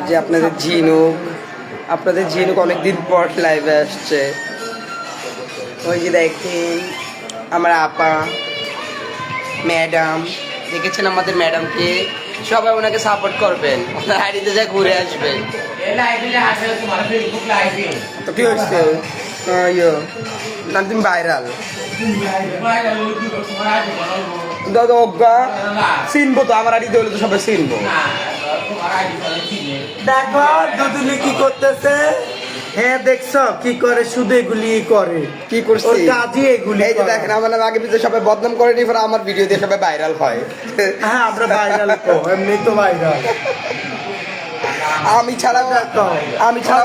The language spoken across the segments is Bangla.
যে আপনাদের ঝিনুক অনেকদিন পর লাইভে আসছে। ওই যে দেখেন আমার আপা ম্যাডাম, দেখেছেন আমাদের ম্যাডামকে, সবাই ওনাকে সাপোর্ট করবেন, ওনার আইডিতে যা ঘুরে আসবেন। তো কি হচ্ছে না তুমি ভাইরাল দাদা অজ্ঞা চিনবো তো, আমার আইডিতে হলে তো সবাই চিনবো। দেখো দুদুলি কি করতেছে, হ্যাঁ দেখছো কি করে, শুধু এগুলি করে, কি করছে ওর কাজই এগুলি। এই যে দেখেন আমার নাম আগে পিছনে সবাই বদনাম করেনি, পরে আমার ভিডিও দিয়ে সবাই ভাইরাল হয়। হ্যাঁ আমরা ভাইরাল তো, এমনি তো ভাইরাল। আমি ছাড়া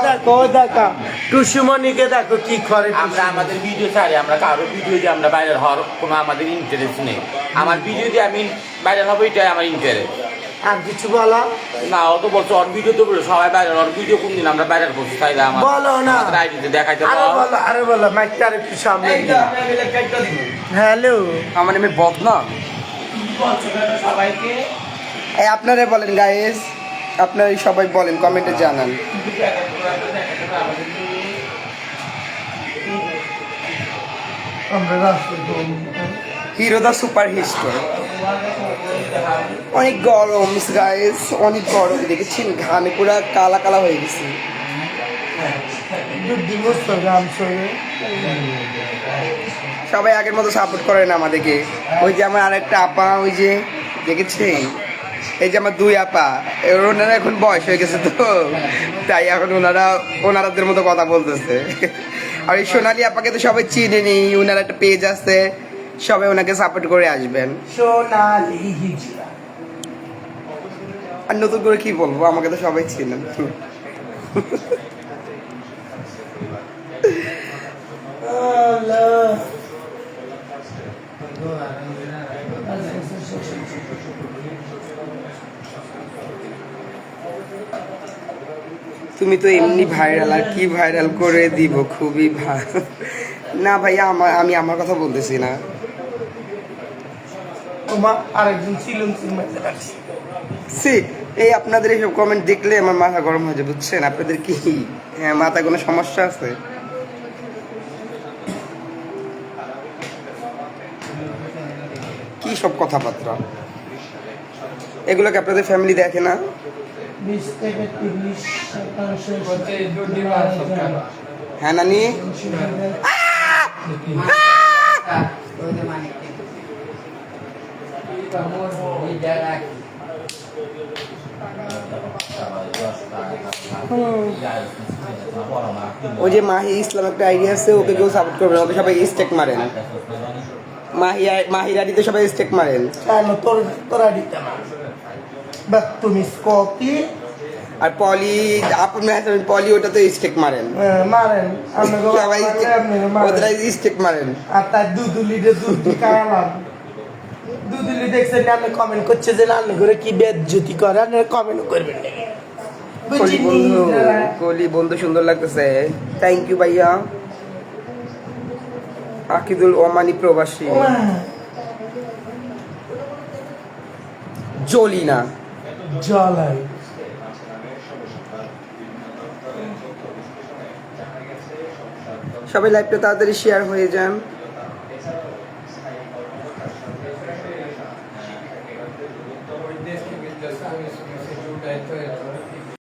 দেখো দেখো টুসুমনিকে দেখো কি করে। আমরা আমাদের ভিডিও ছাড়ি, আমরা কারো ভিডিও দিয়ে আমরা ভাইরাল হওয়ার কোনো আমাদের ইন্টারেস্ট নেই। আমার ভিডিও দিয়ে আমি ভাইরাল হবো, এটাই আমার ইন্টারেস্ট। আর কিছু বলো না, ও তো বলছো ওর ভিডিও তো সবাই ভাইরাল, ওর ভিডিও কোন দিন আমরা ভাইরাল করছি, তাই না? আমার বলো না, আইডিতে দেখাইতে আরে বলো মাইকটা আর একটু সামনে। হ্যালো আমার নামে বদনাম সবাইকে এই আপনারা বলেন গাইস, আপনারা সবাই বলেন, কমেন্টে জানান। হিরো দা সুপার হিস্টোর। অনেক গরম গাইস, অনেক গরম, দেখেছেন ঘামে পুরা কালা কালা হয়ে গেছি। সবাই আগের মতো সাপোর্ট করে না আমাদেরকে। ওই যে আমার আরেকটা আপা, ওই যে দেখেছেন, এই যে আমার দুই আপা, ওনারা এখন বয়স হয়ে গেছে তো, তাই এখন ওনারাদের মতো কথা বলতেছে। আর এই সোনালি আপাকে তো সবাই চিনে নি, ওনার একটা পেজ আছে, সবাই ওনাকে সাপোর্ট করে আসবেন। সোনালি হিজড়া। আর নতুন করে কি বলবো, আমাকে তো সবাই চিনেন। তুমি তো এমনি ভাইরাল, আর কি ভাইরাল করে দিব, খুবই ভালো। না ভাইয়া আমি আমার কথা বলতেছি না। আরেকজন ছিলেন এই আপনাদের এইসব কমেন্ট দেখলে আমার মাথা গরম হয়ে যায়, বুঝছেন? আপনাদের কি মাথায় কোনো সমস্যা আছে? কি সব কথাবার্তা, এগুলোকে আপনাদের ফ্যামিলি দেখে না? 20 থেকে 30% হ্যাঁ নানি, ওই যে মাহি ইসলাম একটা আইডিয়া আছে, ওকে কেউ সাপোর্ট করবে না, ওকে সবাই স্টেক মারেন। মাহির আইডিতে সবাই স্টেক মারেন। কেন তোর আইডিতে না? বাহ তুমি স্কপি আর পলি পলি ওটা তো স্টেক মারেন, মারেন সবাই ওদের স্টেক মারেন। আর তার দুধুলিরে দুধ খাওয়ালাম। দুধুলি দেখছেন আপনি কমেন্ট করছে যে রান্না করে কি বেজ্জতি করে, আপনি কমেন্ট করবেন না। কলি বন্ধু সুন্দর লাগতেছে, থ্যাংক ইউ ভাইয়া। আকিদুল ওমানি প্রবাসী, জলিনা জলাই। সবাই লাইভটা তাড়াতাড়ি শেয়ার হয়ে যান।